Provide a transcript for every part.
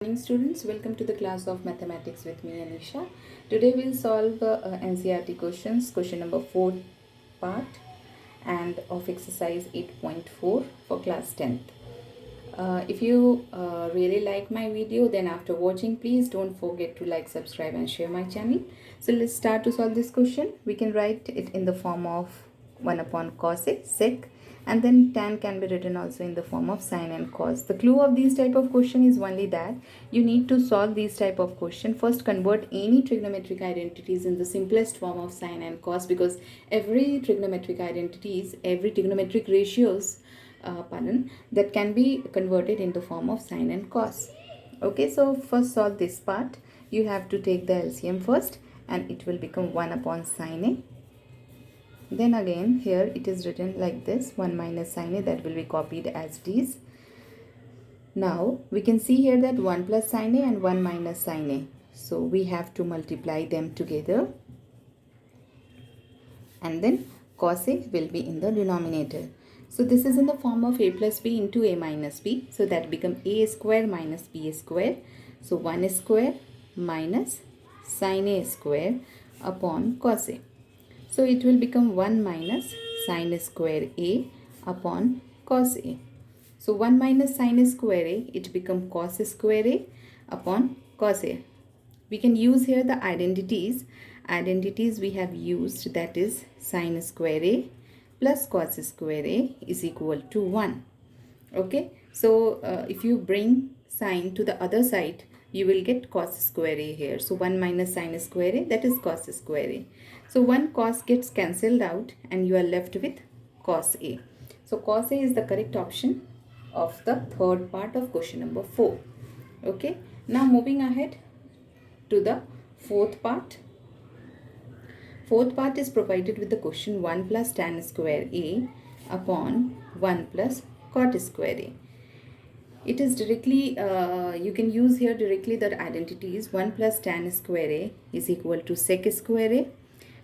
Morning students, welcome to the class of mathematics with me Anisha. Today we'll solve NCERT questions, question number 4 part and of exercise 8.4 for class 10th. If you really like my video, then after watching please don't forget to like, subscribe and share my channel. So let's start to solve this question. We can write it in the form of 1 upon cos A, sec, and then tan can be written also in the form of sin and cos. The clue of these type of question is only that you need to solve these type of question. First convert any trigonometric identities in the simplest form of sin and cos, because every trigonometric identities, every trigonometric ratios that can be converted in the form of sin and cos. Okay, so first solve this part. You have to take the LCM first and it will become 1 upon sin A. Then again here it is written like this, 1 minus sin A, that will be copied as it is. Now we can see here that 1 plus sin A and 1 minus sin A. So we have to multiply them together and then cos A will be in the denominator. So this is in the form of A plus B into A minus B. So that becomes A square minus B square. So 1 square minus sin A square upon cos A. So it will become 1 minus sin square A upon cos A. So 1 minus sin square A, it becomes cos square A upon cos A. We can use here the identities. Identities we have used, that is sin square A plus cos square A is equal to 1. Okay, so if you bring sin to the other side, you will get cos square A here. So 1 minus sin square A, that is cos square A. So one cos gets cancelled out and you are left with cos A. So cos A is the correct option of the third part of question number 4. Okay, now moving ahead to the fourth part. Fourth part is provided with the question 1 plus tan square A upon 1 plus cot square A. It is directly, you can use here directly the identities. 1 plus tan square A is equal to sec square A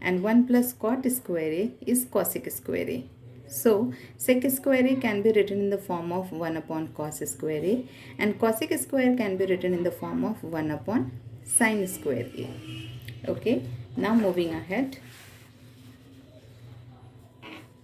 and 1 plus cot square A is cosec square A. So sec square A can be written in the form of 1 upon cos square A and cosec square can be written in the form of 1 upon sin square A. Okay, now moving ahead,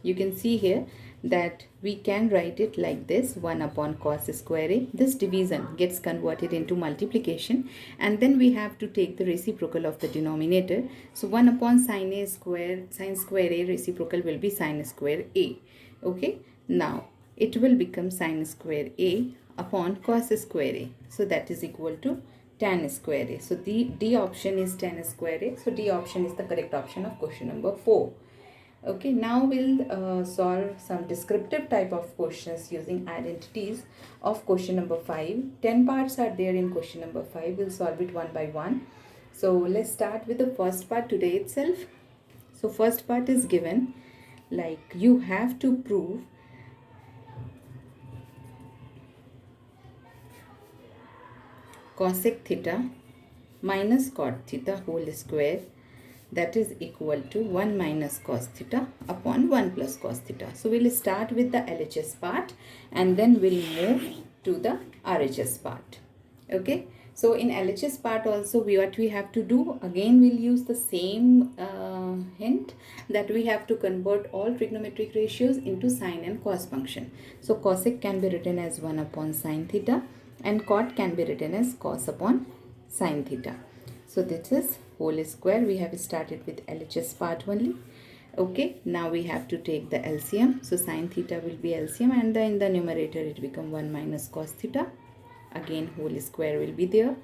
you can see here that we can write it like this, 1 upon cos square A. This division gets converted into multiplication and then we have to take the reciprocal of the denominator. So 1 upon sin square A reciprocal will be sin square A. Okay, now it will become sin square A upon cos square A. So that is equal to tan square A. So the D option is tan square A. So D option is the correct option of question number 4. Okay, now we'll solve some descriptive type of questions using identities of question number 5. 10 parts are there in question number 5. We'll solve it one by one. So let's start with the first part today itself. So first part is given like you have to prove cosec theta minus cot theta whole square, that is equal to 1 minus cos theta upon 1 plus cos theta. So we'll start with the LHS part and then we'll move to the RHS part. Okay, so in LHS part also what we have to do, again we'll use the same hint that we have to convert all trigonometric ratios into sine and cos function. So cosec can be written as 1 upon sin theta and cot can be written as cos upon sin theta. So this is whole square. We have started with LHS part only. Okay, now we have to take the LCM. So sin theta will be LCM and then in the numerator it become 1 minus cos theta. Again whole square will be there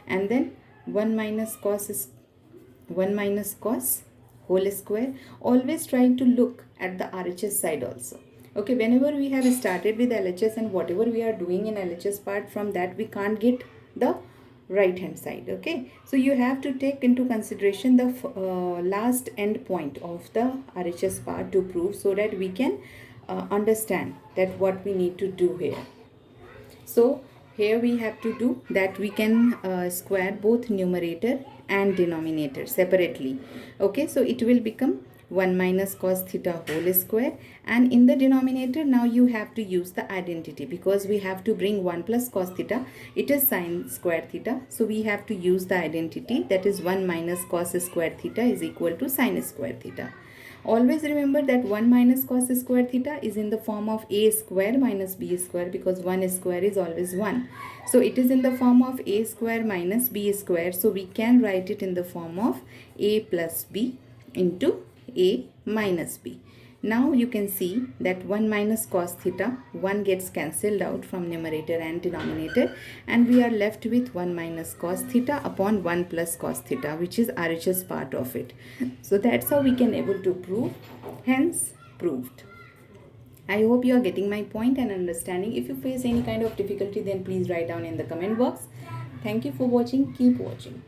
and then 1 minus cos is 1 minus cos whole square. Always try to look at the RHS side also. Okay, whenever we have started with LHS and whatever we are doing in LHS part, from that we can't get the right hand side. Okay, so you have to take into consideration the last end point of the RHS part to prove, so that we can understand that what we need to do here. So here we have to do that, we can square both numerator and denominator separately. Okay, so it will become 1 minus cos theta whole square, and in the denominator now you have to use the identity because we have to bring 1 plus cos theta, it is sin square theta, so we have to use the identity, that is 1 minus cos square theta is equal to sin square theta. Always remember that 1 minus cos square theta is in the form of a square minus b square because 1 square is always 1. So it is in the form of a square minus b square. So we can write it in the form of a plus b into a minus b. Now you can see that 1 minus cos theta, 1 gets cancelled out from numerator and denominator, and we are left with 1 minus cos theta upon 1 plus cos theta, which is RHS part of it. So that's how we can able to prove, hence proved. I hope you are getting my point and understanding. If you face any kind of difficulty, then please write down in the comment box. Thank you for watching. Keep watching.